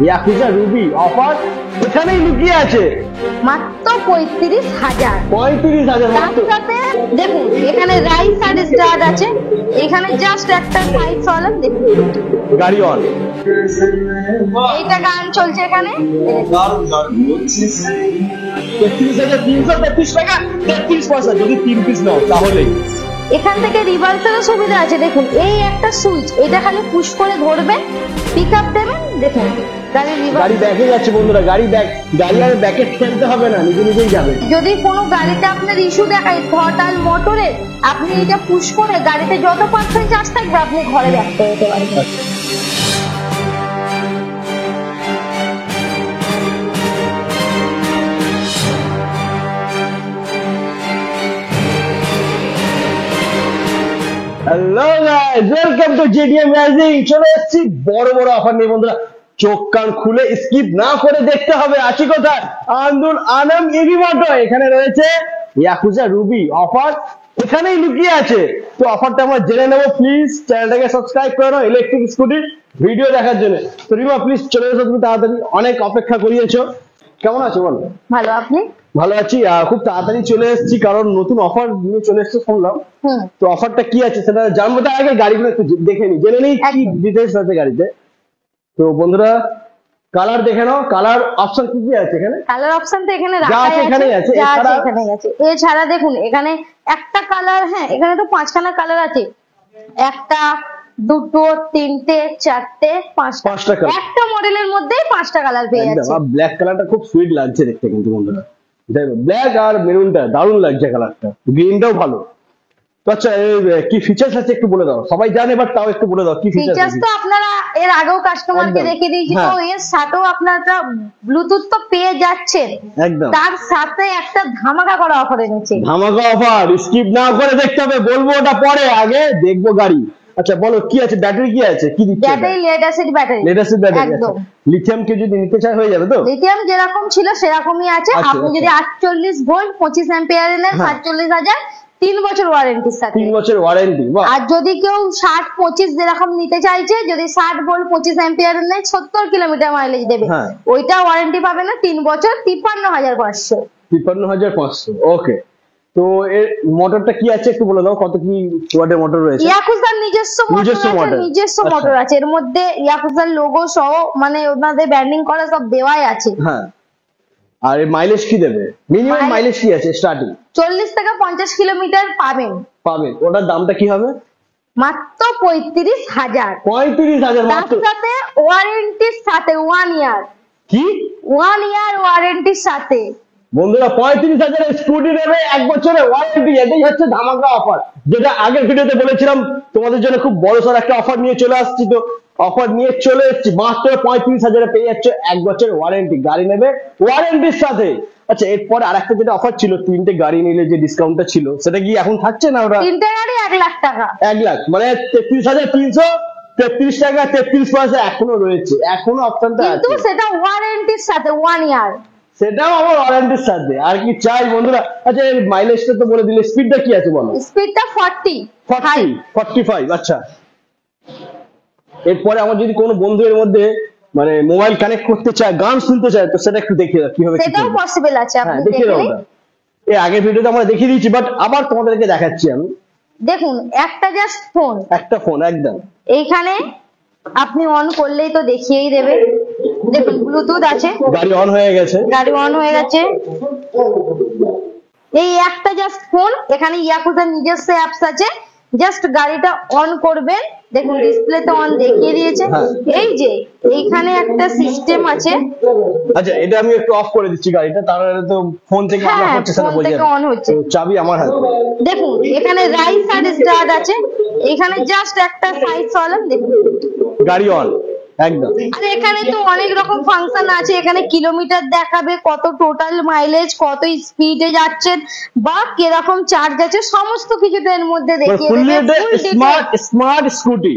Yakuza Ruby offer এখানেই লুকিয়ে আছে মাত্র 35,000। 35,000 তার সাথে দেখুন এখানে রাইস আর স্টার্ট আছে, এখানে জাস্ট একটা সাইড সলাম দেখুন গাড়ি অন। এইটা গান চলছে এখানে 33,333 টাকা 33 পয়সা যদি 3 পিস নাও তাহলে। এখান থেকে রিভার্সালও সুবিধা আছে, দেখুন এই একটা সুইচ, এটা খালি পুশ করে ধরবেন, পিক আপ দেবেন, দেখুন গাড়ি ব্যাকে যাচ্ছে বন্ধুরা, গাড়ি আর ব্যাকে ঠেলতে হবে না, নিজে নিজেই যাবে। যদি কোনো গাড়িতে আপনার ইস্যু দেখায় থ্রটাল মোটরে, আপনি এটা পুশ করে গাড়িতে যত পার্সেন্ট চার্জ থাকবে আপনি ঘরে ব্যাক করে দিতে পারবেন। Hello guys, welcome to GDM rising. চলে এসেছি বড় বড় অফার নিয়ে বন্ধুরা, চোখ কান খুলে স্কিপ না করে দেখতে হবে। আছি কোথায়? আন্দুল আনাম ইভি মোটো। এখানে রয়েছে ইয়াকুজা রুবি অফার, এখানেই লুকিয়ে আছে। তো অফারটা আমরা জেনে নেবো। প্লিজ চ্যানেলটাকে সাবস্ক্রাইব করে নাও ইলেকট্রিক স্কুটির ভিডিও দেখার জন্য। তো রিমা প্লিজ চলে এসো তুমি তাড়াতাড়ি, অনেক অপেক্ষা করিয়েছো। কেমন আছো বলো? ভালো, আপনি? ভালো আছি। খুব তাড়াতাড়ি চলে এসেছি কারণ নতুন অফার নিয়ে চলে এসেছে শুনলাম। তো অফারটা কি আছে সেটা জানবো, তার আগে গাড়িগুলো একটু দেখে নি, জেনে নেই কি ডিটেইলস আছে গাড়িতে। তো বন্ধুরা কালার দেখে নাও, কালার অপশন কি কি আছে এখানে? কালার অপশন তো এখানে যা আছে এখানেই আছে, এছাড়া দেখুন এখানে একটা কালার, হ্যাঁ এখানে তো 5খানা কালার আছে, একটা দুটো তিনটে চারটে পাঁচটা একটা মডেলের মধ্যে 5টা কালার পেয়ে যাচ্ছে। ব্ল্যাক কালারটা খুব সুইট লাগছে দেখতে কিন্তু বন্ধুরা, ব্ল্যাক আর মেরুনটা দারুণ লাগছে কালারটা, গ্রিনটাও ভালো। তো আচ্ছা কি ফিচার্স আছে একটু বলে দাও, সবাই জানে বাট তাও একটু বলে দাও কি ফিচার্স। তো আপনারা এর আগেও কাস্টমারকে দেখিয়ে দিয়েছি, তো এর সাথেও আপনারা ব্লুটুথ তো পেয়ে যাচ্ছেন, একদম তার সাথে একটা ধামাকা করা অফার এনেছে। ধামাকা অফার, স্কিপ না করে দেখতে হবে, বলবো ওটা পরে, আগে দেখবো গাড়ি। আচ্ছা বলো কি আছে, ব্যাটারি কি আছে, কি দিচ্ছে? ব্যাটারি লেড অ্যাসিড ব্যাটারি, একদম। লিথিয়াম কে যদি নিতে চাই হয়ে যাবে তো? লিথিয়াম যেরকম ছিল সেরকমই আছে। আপনি যদি 48 ভোল্ট 25 অ্যাম্পিয়ার এর নেন 47,000, 3 বছর ওয়ারেন্টির সাথে। 3 বছর ওয়ারেন্টি। আর যদি কেউ 60-25 যেরকম নিতে চাইছে, যদি 60 ভোল্ট 25 অ্যাম্পিয়ার এর নেয় 70 কিলোমিটার মাইলেজ দেবে, ওইটা ওয়ারেন্টি পাবে না 3 বছর, 53,500। 53,500, ওকে। তো এর মোটরটা কি আছে একটু বলে দাও, কত কি ওয়াটের মোটর রয়েছে? ইয়াকুজার নিজস্ব মোটর আছে, এর মধ্যে ইয়াকুজার লোগো সহ, মানে ওনাদের ব্র্যান্ডিং করা সব দেওয়াই আছে। হ্যাঁ। আর এর মাইলেজ কি দেবে? মিনিমাম মাইলেজ কি আছে স্টার্টিং? 40 থেকে 50 কিলোমিটার পাবেন। ওটার দামটা কি হবে? মাত্র 35,000। 35,000 মাত্র, তার সাথে ওয়ারেন্টির সাথে 1 ইয়ার। কি 1 ইয়ার ওয়ারেন্টির সাথে? বন্ধুরা 35,000 এর স্কুটি নেবে 1 বছরের ওয়ারেন্টি, এটাই হচ্ছে ধামাকা অফার, যেটা আগের ভিডিওতে বলেছিলাম তোমাদের জন্য খুব বড়সড় একটা অফার নিয়ে চলে আসছি। তো অফার নিয়ে চলে এসেছি, মাত্র 35,000 এ পেয়ে যাচ্ছে 1 বছরের ওয়ারেন্টি, গাড়ি নেবে ওয়ারেন্টির সাথে। আচ্ছা এরপর আরেকটা যেটা অফার ছিল, 3টে গাড়ি নিলে যে ডিসকাউন্টটা ছিল সেটা কি এখন থাকছে না? ওটা 3টে গাড়ি 1 লাখ টাকা, 1 লাখ মানে 33,333 টাকা 33 পয়সা এখনো রয়েছে, এখনো অপশনটা আছে, কিন্তু সেটা ওয়ারেন্টির সাথে 1 ইয়ার, সেটাও আমার ওয়ারেন্টির সাথে। আর কি চাই বন্ধুরা? আচ্ছা এর মাইলেজটা তো বলে দিলে, স্পিডটা কি আছে বলো? স্পিডটা 45। আচ্ছা এরপরে আমার যদি কোনো বন্ধু এর মধ্যে মানে মোবাইল কানেক্ট করতে চায়, গান শুনতে চায়, তো সেটা একটু দেখিয়ে দাও কিভাবে। সেটাও পসিবল আছে, আপনি দেখিয়ে দাও। এই আগের ভিডিওতে আমরা দেখিয়ে দিয়েছি, বাট আবার তোমাদেরকে দেখাচ্ছি আমি। দেখুন একটা জাস্ট ফোন, একটা ফোন একদম এইখানে আপনি অন করলেই তো দেখিয়েই দেবে। দেখুন ব্লুটুথ আছে, গাড়ি অন হয়ে গেছে, এই একটা জাস্ট ফোন। এখানে ইয়াকুজার নিজস্ব অ্যাপস আছে, জাস্ট গাড়িটা অন করবেন, দেখুন ডিসপ্লেতে অন দেখিয়ে দিয়েছে। এই যে এইখানে একটা সিস্টেম আছে। আচ্ছা এটা আমি একটু অফ করে দিচ্ছি গাড়িটা, তাহলে তো ফোন থেকে অন হচ্ছে, সেটা বোঝা যাবে। অন হচ্ছে, চাবি আমার হাতে। দেখুন এখানে রাইস আর স্টার্ট আছে, এখানে জাস্ট একটা সাইড সলাম, দেখুন গাড়ি অন একদম। আর এখানে তো অনেক রকম ফাংশন আছে, এখানে কিলোমিটার দেখাবে, কত টোটাল মাইলেজ, কত স্পিডে যাচ্ছেন বা কিরকম চার্জ আছে, সমস্ত কিছুটা এর মধ্যে দেখিয়ে দেবে। স্মার্ট স্কুটি,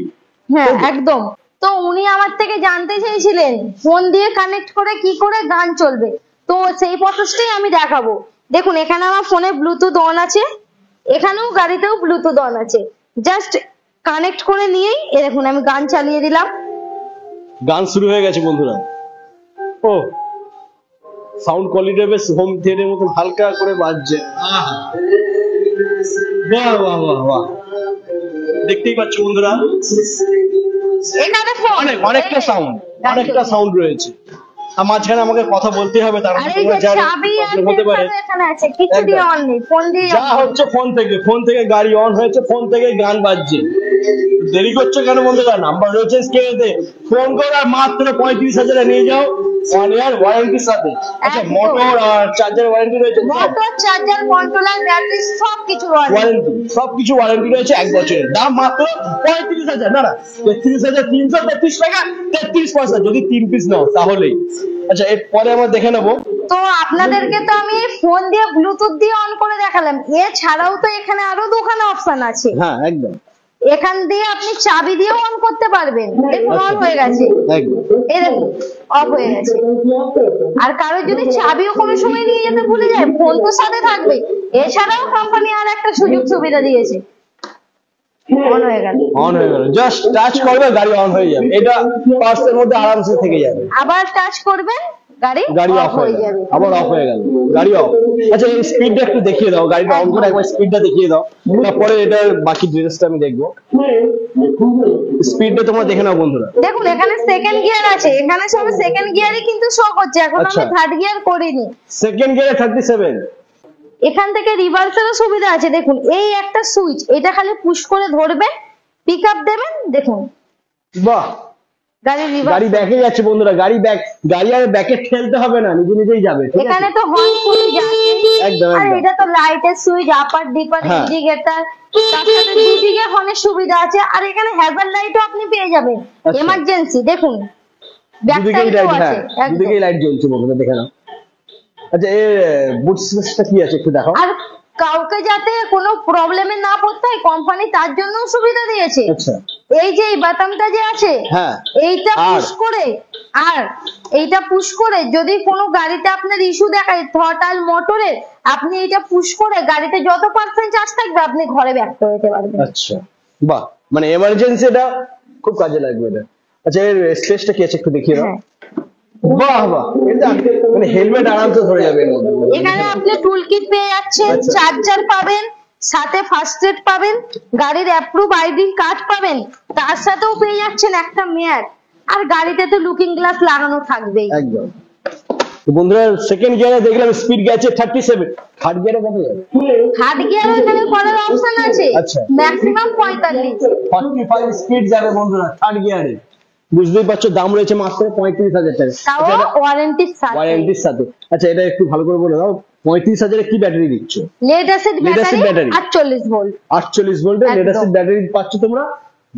হ্যাঁ একদম। তো উনি আমার থেকে জানতে চেয়েছিলেন ফোন দিয়ে কানেক্ট করে কি করে গান চলবে, তো সেই প্রসেসটাই আমি দেখাবো। দেখুন এখানে আমার ফোনে ব্লুটুথ অন আছে, এখানেও গাড়িতেও ব্লুটুথ অন আছে, জাস্ট কানেক্ট করে নিয়েই দেখুন আমি গান চালিয়ে দিলাম, গান শুরু হয়ে গেছে বন্ধুরা। ও সাউন্ড কোয়ালিটি বেশ হোম থিয়েটারের মতন হালকা করে বাজছে। বাহ বাহ বাহ বাহ, দেখতেই পাচ্ছ বন্ধুরা এখানে ফোন অনেকটা সাউন্ড রয়েছে। আর মাঝখানে আমাকে কথা বলতে হবে, তার আর এই যে চাবি আর হতে পারে সেন্সর এখানে আছে, কিছু দিয়ে অন নেই, ফোন দিয়ে যা হচ্ছে ফোন থেকে গাড়ি অন হয়েছে, ফোন থেকে গান বাজছে। দেরি করছো কেন বন্ধুরা? নাম্বার রয়েছে স্ক্রিনেতে, ফোন করো আর মাত্র 35,000 নিয়ে যাও 1 ইয়ার ওয়ারেন্টির সাথে। আচ্ছা, একদম। মোটর আর চার্জার ওয়ারেন্টি রয়েছে, মোটর, চার্জার, কন্ট্রোলার, ব্যাটারি সবকিছু ওয়ারেন্টি, সবকিছু ওয়ারেন্টি রয়েছে 1 বছরের। দাম মাত্র 35,000, না 33,333 টাকা 33 পয়সা যদি 3 পিস নাও তাহলেই। আচ্ছা, এরপরে আমরা দেখে নেবো। তো আপনাদেরকে তো আমি ফোন দিয়ে ব্লুটুথ দিয়ে অন করে দেখালাম, এছাড়াও তো এখানে আরো দুখানা অপশন আছে। হ্যাঁ একদম, এখান দিয়ে আপনি চাবি দিয়েও অন করতে পারবেন। দেখুন অন হয়ে গেছে, একদম। এই দেখুন অফ হয়ে গেছে। আর কারো যদি চাবিও কোনো সময় নিয়ে যেতে ভুলে যায়, ফোন তো সাথে থাকবে। এছাড়াও কোম্পানি আর একটা সুযোগ সুবিধা দিয়েছে, অন হয়ে গেল, জাস্ট টাচ করবে গাড়ি অন হয়ে যাবে। এটা পার্সের মধ্যে আরামসে থেকে যাবে। আবার টাচ করবেন, গাড়ি অফ হয়ে যাবে, আবার অফ হয়ে গেল, গাড়ি অফ। আচ্ছা, এই স্পিডটা একটু দেখিয়ে দাও, গাড়িটা অন করে একবার স্পিডটা দেখিয়ে দাও, তারপরে এটার বাকি ডিটেইলসটা আমি দেখবো। স্পিডটা তোমরা দেখে নাও বন্ধুরা। দেখুন এখানে সেকেন্ড গিয়ার আছে, এখানে সব সেকেন্ড গিয়ারই কিন্তু শো করছে, এখন আমি আচ্ছা। থার্ড গিয়ার করিনি। সেকেন্ড গিয়ারে 37। এখান থেকে রিভার্সেরও সুবিধা আছে। দেখুন এই একটা সুইচ, এটা খালি পুশ করে ধরবেন, পিক আপ দেবেন, দেখুন বাহ, গাড়ি রিভার্স। গাড়ি ব্যাকে যাচ্ছে বন্ধুরা, গাড়ি আর ব্যাকে ঠেলতে হবে না, নিজেই যাবে। ঠিক আছে, এখানে তো হর্ন সুইচ আছে, একদম, আর একদম। এটা তো লাইটের সুইচ, আপার ডিপার, হ্যাঁ। ইন্ডিকেটর, তার সাথে দুদিকে হর্নের সুবিধা আছে। আর এখানে হ্যাজার্ড লাইটও আপনি পেয়ে যাবেন, আচ্ছা। এমার্জেন্সি। দেখুন ব্যাক দুদিকেই সাইডেও লাইট, আছে, হ্যাঁ একদম। দুদিকেই লাইট জ্বলছে বন্ধুরা, দেখে নাও। আচ্ছা, এর বুট স্পেসটা কি আছে একটু দেখাও। আর কাউকে যাতে কোনো প্রবলেমে না পড়তে হয়, কোম্পানি তার জন্য সুবিধা দিয়েছে। আচ্ছা, এই যে এই বাটনটা যে আছে, হ্যাঁ, এইটা আর? পুশ করে, আর এইটা পুশ করে যদি কোনো গাড়িতে আপনার ইস্যু দেখায় থ্রটাল মোটরে, আপনি এটা পুশ করে গাড়িতে যত পার্সেন্ট চার্জ থাকবে আপনি ঘরে ব্যাক করে দিতে পারবেন। আচ্ছা, বাহ, মানে এমার্জেন্সি এটা খুব কাজে লাগবে এটা। আচ্ছা, এর স্পেসটা কি আছে একটু দেখিয়ে দাও। হ্যাঁ। বাহ বাহ, এটা মানে হেলমেট আরামসে ধরে যাবে এর মধ্যে। এখানে আপনি টুল কিট পেয়ে যাচ্ছেন, আচ্ছা। চার্জার পাবেন, সাথে ফার্স্ট এড পাবেন, গাড়ির অ্যাপ্রুভ আইডি কার্ড পাবেন, তার সাথেও পেয়ে যাচ্ছেন একটা মেয়ার। আর গাড়িতে তো লুকিং গ্লাস লাগানো থাকবেই। একদম। তো বন্ধুরা, সেকেন্ড গিয়ারে দেখলাম স্পিড গেছে 37, থার্ড গিয়ারে কত যাবে? থার্ড গিয়ার এখানে করার অপশন আছে, আচ্ছা। ম্যাক্সিমাম 45। 45 স্পিড যাবে বন্ধুরা থার্ড গিয়ারে। বুঝতেই পারছো, দাম রয়েছে মাত্র 35,000 টাকা। তাও ওয়ারেন্টির সাথে। ওয়ারেন্টির সাথে। আচ্ছা, এটা একটু ভালো করে বলে দাও, 35,000 কি ব্যাটারি দিচ্ছ? Lead acid battery 48 volt. 48 ভোল্টের একদম। লেড অ্যাসিড ব্যাটারি পাচ্ছ তোমরা।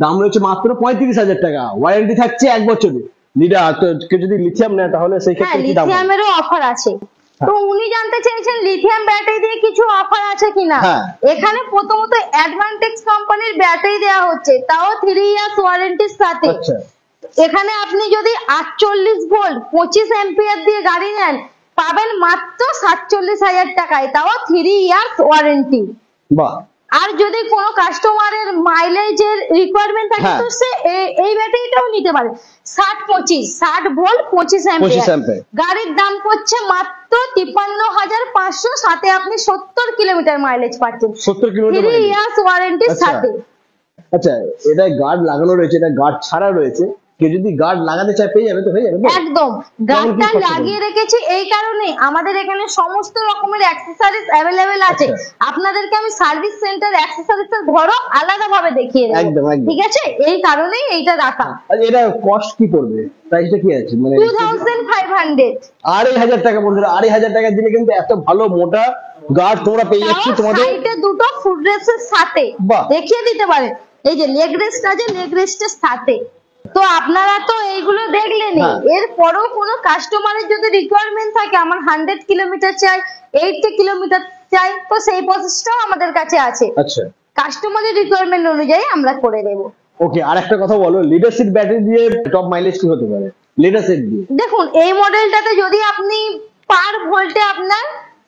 দাম রয়েছে মাত্র 35,000 টাকা, ওয়ারেন্টি থাকছে 1 বছরের। কেউ যদি লিথিয়াম নেয় তাহলে সেই হ্যাঁ, ক্ষেত্রে কি দাম হবে? লিথিয়ামেরও অফার আছে। তো উনি জানতে চেয়েছেন লিথিয়াম ব্যাটারি দিয়ে কিছু অফার আছে কিনা। হ্যাঁ। এখানে প্রথমত অ্যাডভান্টেজ কোম্পানির ব্যাটারি দেওয়া হচ্ছে, তাও 3 ইয়ার্স ওয়ারেন্টির সাথে। আচ্ছা, এখানে আপনি যদি 48 ভোল্ট 25 অ্যাম্পিয়ার দিয়ে গাড়ি নেন, পাবেন মাত্র 47,000 টাকায়, তাও 3 ইয়ার্স ওয়ারেন্টি। বাহ, আর যদি কোনো কাস্টমারের মাইলেজের রিকোয়ারমেন্ট থাকে, হ্যাঁ। তো সে এই ব্যাটারিটাও নিতে পারে। 60 ভোল্ট 25 25 অ্যাম্পিয়ার। অ্যাম্পিয়ার। গাড়ির দাম পড়ছে মাত্র 53,500, সাথে আপনি 70 কিলোমিটার মাইলেজ পাচ্ছেন, 70 কিলোমিটার 3 ইয়ার্স ওয়ারেন্টির আচ্ছা। সাথে। আচ্ছা, এটা গার্ড লাগানো রয়েছে, এটা গার্ড ছাড়া রয়েছে। কেউ যদি গার্ড লাগাতে চায় পেয়ে যাবে তো, হয়ে যাবে তো? একদম, কেমন গার্ডটা কি খরচা লাগিয়ে রেখেছি এই কারণে, আমাদের এখানে সমস্ত রকমের অ্যাক্সেসরিজ অ্যাভেলেবেল আছে। আচ্ছা। আপনাদেরকে আমি সার্ভিস সেন্টার অ্যাক্সেসরিজ এর ঘরও আলাদা ভাবে দেখিয়ে দেবো। একদম, একদম। ঠিক আছে, এই কারণেই এইটা রাখা। আচ্ছা, এটা কস্ট কি পড়বে, প্রাইসটা কি আছে? মানে 2500। 2,500 টাকা বন্ধুরা, 2,500 টাকা দিলে কিন্তু এত ভালো মোটা গার্ড তোমরা পেয়ে যাচ্ছ তোমাদের। সাইডে দুটো ফুট রেস্টের সাথে বাহ। দেখিয়ে দিতে পারেন, এই যে লেগ রেস্ট আছে, লেগ রেস্টের সাথে। তো আপনারা তো এইগুলো দেখলেনই, হ্যাঁ। এরপরও কোনো কাস্টমারের যদি রিকোয়ারমেন্ট থাকে, আমার 100 কিলোমিটার চাই, 80 কিলোমিটার চাই, তো সেই প্রসেসটাও আমাদের কাছে আছে। আচ্ছা, কাস্টমারের রিকোয়ারমেন্ট অনুযায়ী আমরা করে দেব। ওকে। আর একটা কথা বলো, লিডারশিপ ব্যাটারি দিয়ে টপ মাইলেজ কি হতে পারে লিডারশিপ দিয়ে? দেখুন এই মডেলটাতে যদি আপনি পার ভোল্টে আপনার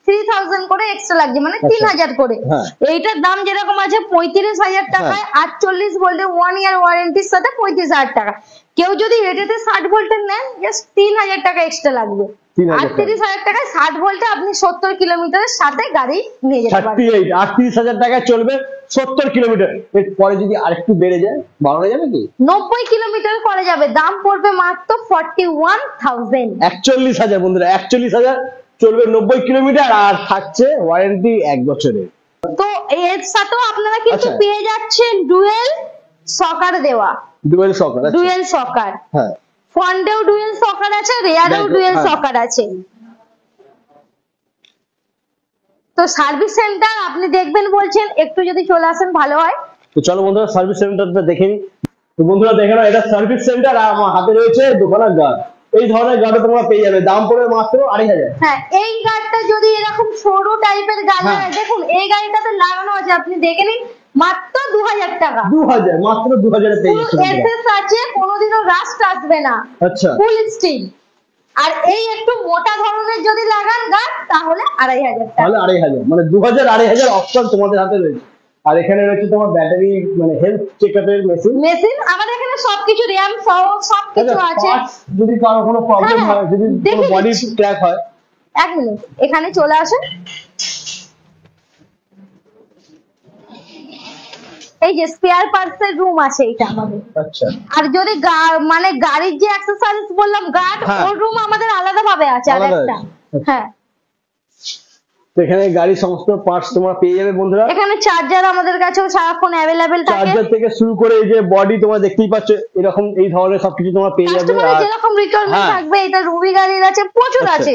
3000 করে এক্সট্রা লাগছে, মানে আচ্ছা। 3000 করে। হ্যাঁ। এইটার দাম যেরকম আছে 35,000 টাকায় 48 ভোল্টের 1 ইয়ার ওয়ারেন্টির সাথে 35,000 টাকা। কেউ যদি এটাতে 60 ভোল্টের নেন জাস্ট 3000 টাকা এক্সট্রা লাগবে। 3000 টাকা। 38,000 টাকায় 60 ভোল্টে আপনি 70 কিলোমিটারের সাথে গাড়ি নিয়ে যেতে পারবেন। 38,000 টাকায় চলবে 70 কিলোমিটার। এর পরে যদি আরেকটু বেড়ে যায় বাড়ানো যাবে কি? 90 কিলোমিটার করে যাবে, দাম পড়বে মাত্র 41,000। 41,000 বন্ধুরা, 41,000 চলবে 90 কিলোমিটার আর থাকছে ওয়ারেন্টি 1 বছরের। তো এর সাথেও আপনারা কিন্তু আচ্ছা। পেয়ে যাচ্ছেন ডুয়েল সকার দেওয়া, ডুয়েল সকার। ডুয়েল সকার, হ্যাঁ ফ্রন্টেও ডুয়েল সকার আছে, রেয়ারেও দেখো, ডুয়েল হ্যাঁ। সকার আছে। তো সার্ভিস সেন্টার আপনি দেখবেন বলছেন, একটু যদি চলে আসেন ভালো হয়। তো চলো বন্ধুরা সার্ভিস সেন্টারটা দেখে নিই। তো বন্ধুরা দেখে নাও, এটা সার্ভিস সেন্টার আর আমার হাতে রয়েছে দোকানের গার্ড। এই ধরনের গার্ড তোমরা পেয়ে যাবে, দাম পড়বে মাত্র 2,500। হ্যাঁ, এই গাড়িটা যদি এরকম সরু টাইপের গাড়ি হ্যাঁ। হয়, দেখুন এই গাড়িটাতে লাগানো আছে, আপনি দেখে নিন, মাত্র 2000 টাকা। 2000, মাত্র 2000 এ পেয়ে ফুল যাচ্ছে বন্ধুরা। এসএস আছে, কোনোদিনও রাস্ট আসবে না, আচ্ছা ফুল স্টিল। আর এই একটু মোটা ধরনের যদি লাগান গাছ তাহলে 2500 টাকা। তাহলে 2,500, মানে 2000 2,500 অপশন তোমাদের হাতে রয়েছে। আর এখানে রয়েছে তোমার ব্যাটারি মানে হেলথ চেকআপের মেশিন। মেশিন আমাদের এখানে সবকিছু র্যাম সহ সবকিছু আছে। যদি কারো কোনো প্রবলেম হ্যাঁ, হয়, যদি দেখে বডি নিচ্ছি। ক্র্যাক হয়, 1 মিনিট, এখানে চলে আসেন। এই যে স্পেয়ার পার্টস এর রুম আছে এটা আমাদের। আচ্ছা আর যদি মানে গাড়ির যে অ্যাক্সেসরিজ বললাম গার্ড, হ্যাঁ। ওর রুম আমাদের আলাদা ভাবে আছে আলাদা আরেকটা। আছে। হ্যাঁ, তো এখানে গাড়ির সমস্ত পার্টস তোমরা পেয়ে যাবে বন্ধুরা। এখানে চার্জার আমাদের কাছেও সারাক্ষণ অ্যাভেলেবেল থাকে। চার্জার থেকে শুরু করে এই যে বডি তোমরা দেখতেই পাচ্ছ, এরকম এই ধরনের সবকিছু তোমরা পেয়ে যাবে। কাস্টমারের আর যেরকম রিকোয়ারমেন্ট হ্যাঁ। থাকবে, এটা রুবি গাড়ির আছে, প্রচুর আচ্ছা। আছে,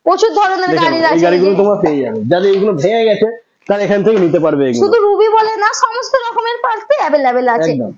প্রচুর ধরনের দেখো, গাড়ির এই আছে। গাড়িগুলো এই যে তোমরা পেয়ে যাবে, যাদের এইগুলো ভেঙে গেছে তারা এখান থেকে নিতে পারবে এগুলো। শুধু রুবি বলে না, সমস্ত রকমের পার্টস অ্যাভেলেবেল আছে। একদম।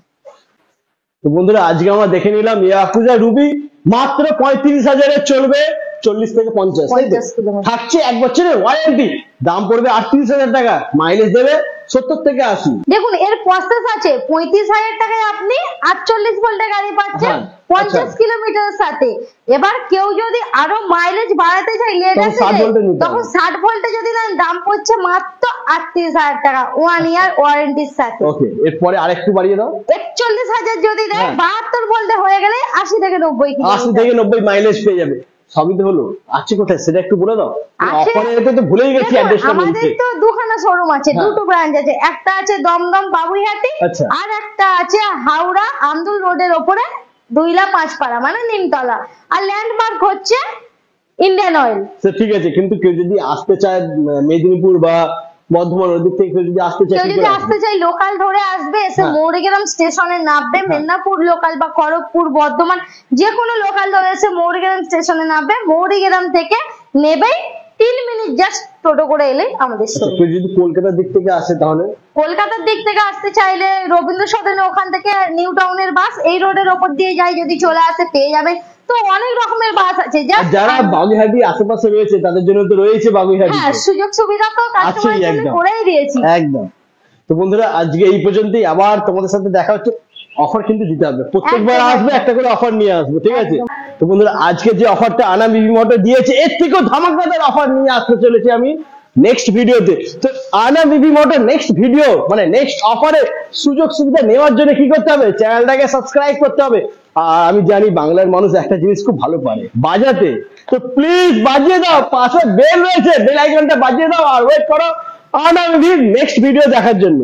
তো বন্ধুরা আজকে আমরা দেখে নিলাম ইয়াকুজা রুবি মাত্র 35,000 এ চলবে 40 থেকে 50, তাই তো? 50 কিলোমিটার। থাকছে 1 বছরের ওয়ারেন্টি, দাম পড়বে 38,000 টাকা, মাইলেজ দেবে 70 থেকে 80। দেখুন এর প্রসেস আছে, 35,000 টাকায় আপনি 48 ভোল্টের গাড়ি পাচ্ছেন হ্যাঁ, 50 আচ্ছা। কিলোমিটারের সাথে। এবার কেউ যদি আরো মাইলেজ বাড়াতে চায় তখন 60 ভোল্টে নিতে হবে। তখন 60 ভোল্টে যদি নেন দাম পড়ছে মাত্র 38,000 টাকা 1 ইয়ার ওয়ারেন্টির সাথে। ওকে, এরপরে আরেকটু বাড়িয়ে দাও। 41,000 যদি দেয়, হ্যাঁ। 72 ভোল্টে হয়ে গেলে 80 থেকে 90 80 কিলোমিটার। থেকে 90 মাইলেজ পেয়ে যাবে। সবই তো হলো, আছে কোথায় সেটা একটু বলে দাও। আছে। অফারে তো ভুলেই গেছি দেখুন, অ্যাড্রেসটা আমাদের বলতে। তো দুখানা শোরুম আছে, হ্যাঁ। দুটো ব্রাঞ্চ আছে, একটা আছে দমদম বাবুইহাটি, আচ্ছা। আর একটা আছে হাওড়া আমদুল রোডের ওপরে 2 পাঁচপাড়া মানে নিমতলা। আর ল্যান্ডমার্ক হচ্ছে ইন্ডিয়ান অয়েল। সে ঠিক আছে, কিন্তু কেউ যদি আসতে চায় মেদিনীপুর বা বর্ধমান ওদিক থেকে কেউ যদি আসতে চায় কেউ কি যদি করে আসবে? আসতে চাই লোকাল ধরে আসবে, এসে হ্যাঁ। মৌরিগ্রাম স্টেশনে নামবে, মেদিনীপুর লোকাল বা খড়গপুর বর্ধমান যে কোনো লোকাল ধরে এসে মৌরিগ্রাম স্টেশনে নামবে, মৌরিগ্রাম থেকে নেবেই 3 মিনিট জাস্ট টোটো করে এলে আমাদের আচ্ছা, শোরুম। কেউ যদি কলকাতার দিক থেকে আসে তাহলে কলকাতার দিক থেকে আসতে চাইলে রবীন্দ্র সদনে ওখান থেকে নিউ টাউনের বাস এই রোডের ওপর দিয়ে যায়, যদি চলে আসে পেয়ে যাবে। তো অনেক রকমের বাস আছে, আর just যারা বাগুইহাটি আশেপাশে রয়েছে তাদের জন্য তো রয়েছে বাগুইহাটি। হ্যাঁ, সুযোগ সুবিধা তো কাস্টমারের জন্য একদম। করেই দিয়েছি। একদম। তো বন্ধুরা আজকে এই পর্যন্তই, আবার তোমাদের সাথে দেখা হচ্ছে। অফার কিন্তু দিতে হবে, প্রত্যেকবার একদম। আসবে একটা করে অফার নিয়ে আসবে, ঠিক আছে? একদম। তো বন্ধুরা আজকে যে অফারটা আনাম বিবি মোটর দিয়েছে, এর থেকেও ধামাকাদার অফার নিয়ে আসতে চলেছি আমি নেক্সট ভিডিওতে। তো আনাম বিবি মোটর নেক্সট ভিডিও মানে নেক্সট অফারে সুযোগ সুবিধা নেওয়ার জন্য কি করতে হবে? চ্যানেলটাকে সাবস্ক্রাইব করতে হবে। আর আমি জানি বাংলার মানুষ একটা জিনিস খুব ভালো পারে, বাজাতে। তো প্লিজ বাজিয়ে দাও, পাশে বেল রয়েছে, বেল আইকনটা বাজিয়ে দাও আর ওয়েট করো আনাম বিবির নেক্সট ভিডিও দেখার জন্য।